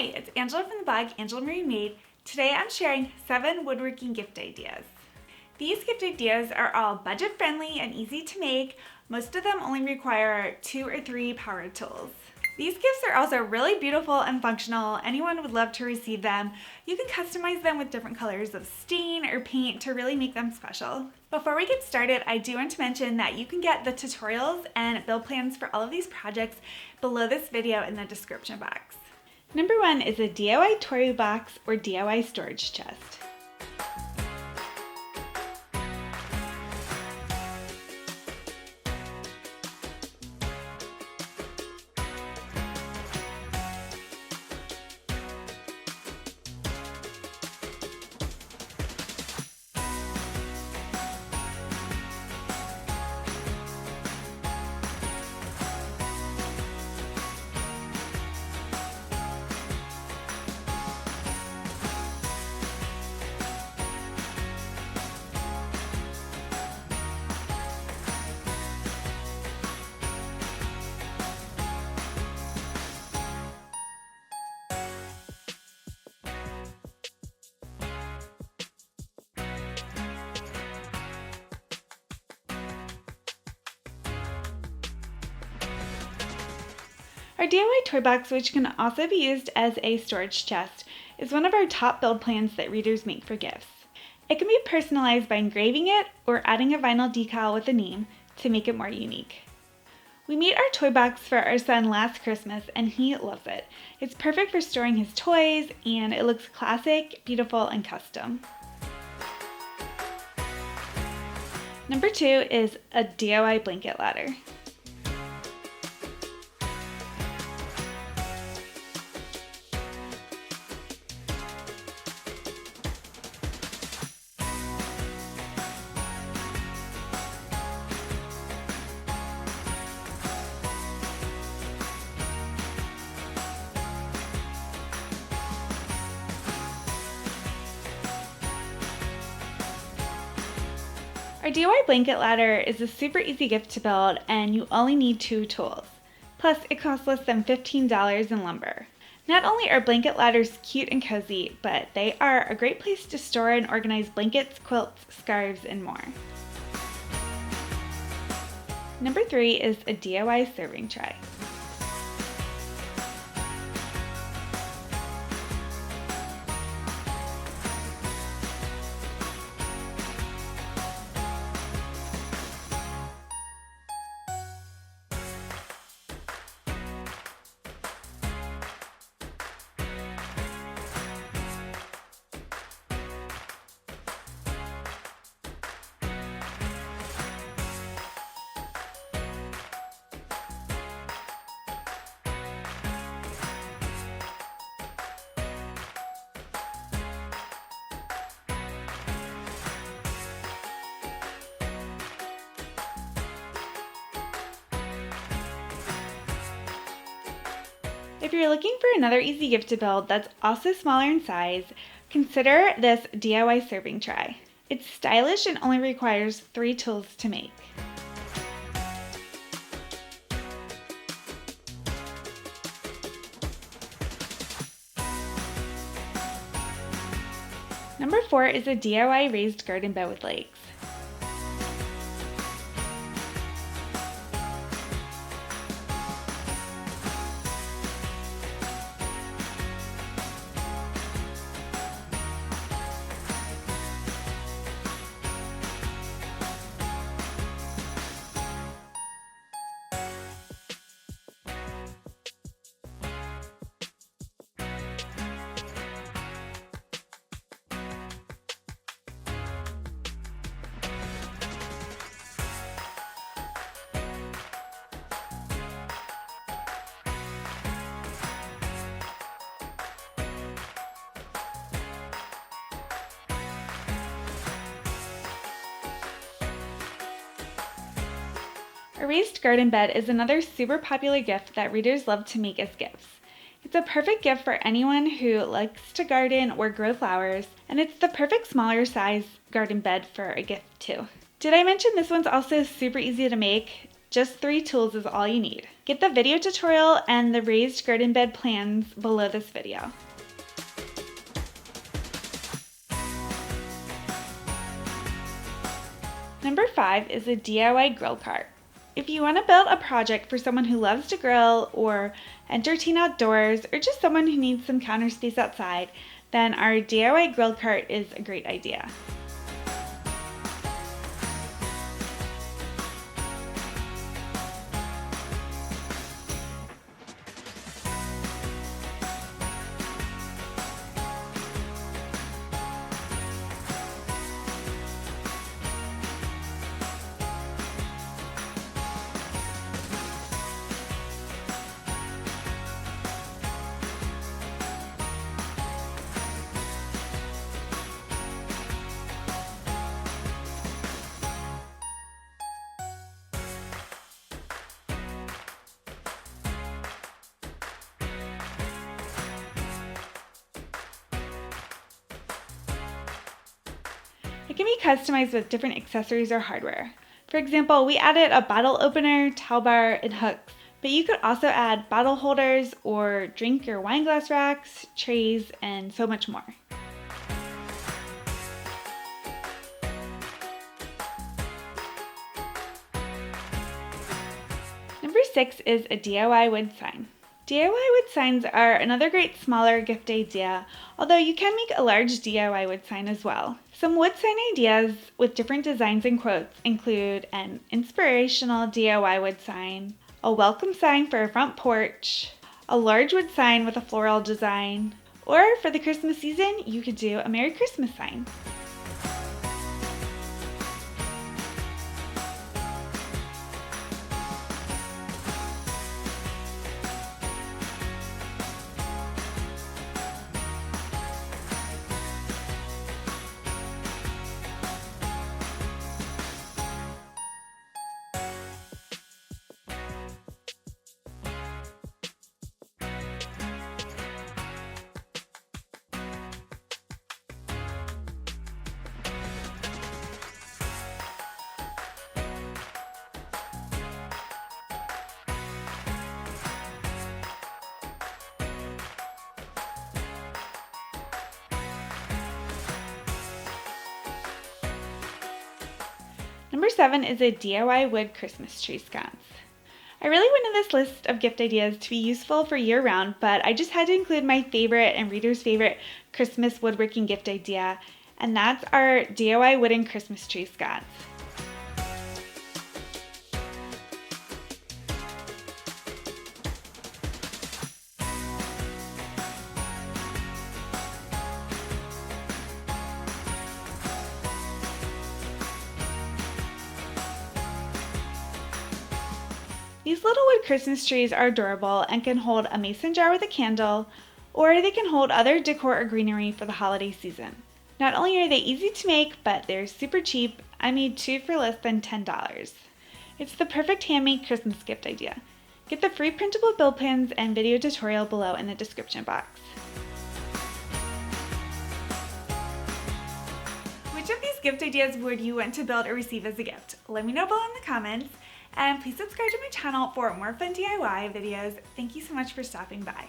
Hi, it's Angela from the blog Angela Marie Made. Today I'm sharing 7 woodworking gift ideas. These gift ideas are all budget friendly and easy to make. Most of them only require 2 or 3 power tools. These gifts are also really beautiful and functional. Anyone would love to receive them. You can customize them with different colors of stain or paint to really make them special. Before we get started, I do want to mention that you can get the tutorials and build plans for all of these projects below this video in the description box. Number 1 is a DIY toy box or DIY storage chest. Our DIY toy box, which can also be used as a storage chest, is one of our top build plans that readers make for gifts. It can be personalized by engraving it or adding a vinyl decal with a name to make it more unique. We made our toy box for our son last Christmas and he loves it. It's perfect for storing his toys and it looks classic, beautiful, and custom. Number 2 is a DIY blanket ladder. Our DIY blanket ladder is a super easy gift to build and you only need 2 tools. Plus, it costs less than $15 in lumber. Not only are blanket ladders cute and cozy, but they are a great place to store and organize blankets, quilts, scarves, and more. Number 3 is a DIY serving tray. If you're looking for another easy gift to build that's also smaller in size, consider this DIY serving tray. It's stylish and only requires 3 tools to make. Number 4 is a DIY raised garden bed with legs. A raised garden bed is another super popular gift that readers love to make as gifts. It's a perfect gift for anyone who likes to garden or grow flowers, and it's the perfect smaller size garden bed for a gift too. Did I mention this one's also super easy to make? Just 3 tools is all you need. Get the video tutorial and the raised garden bed plans below this video. Number 5 is a DIY grill cart. If you want to build a project for someone who loves to grill or entertain outdoors, or just someone who needs some counter space outside, then our DIY grill cart is a great idea. It can be customized with different accessories or hardware. For example, we added a bottle opener, towel bar, and hooks, but you could also add bottle holders or drink or wine glass racks, trays, and so much more. Number 6 is a DIY wood sign. DIY wood signs are another great smaller gift idea, although you can make a large DIY wood sign as well. Some wood sign ideas with different designs and quotes include an inspirational DIY wood sign, a welcome sign for a front porch, a large wood sign with a floral design, or for the Christmas season, you could do a Merry Christmas sign. Number 7 is a DIY wood Christmas tree sconce. I really wanted this list of gift ideas to be useful for year-round, but I just had to include my favorite and readers' favorite Christmas woodworking gift idea, and that's our DIY wooden Christmas tree sconce. These little wood Christmas trees are adorable and can hold a mason jar with a candle, or they can hold other decor or greenery for the holiday season. Not only are they easy to make, but they're super cheap. I made 2 for less than $10. It's the perfect handmade Christmas gift idea. Get the free printable build plans and video tutorial below in the description box. Which of these gift ideas would you want to build or receive as a gift? Let me know below in the comments. And please subscribe to my channel for more fun DIY videos. Thank you so much for stopping by.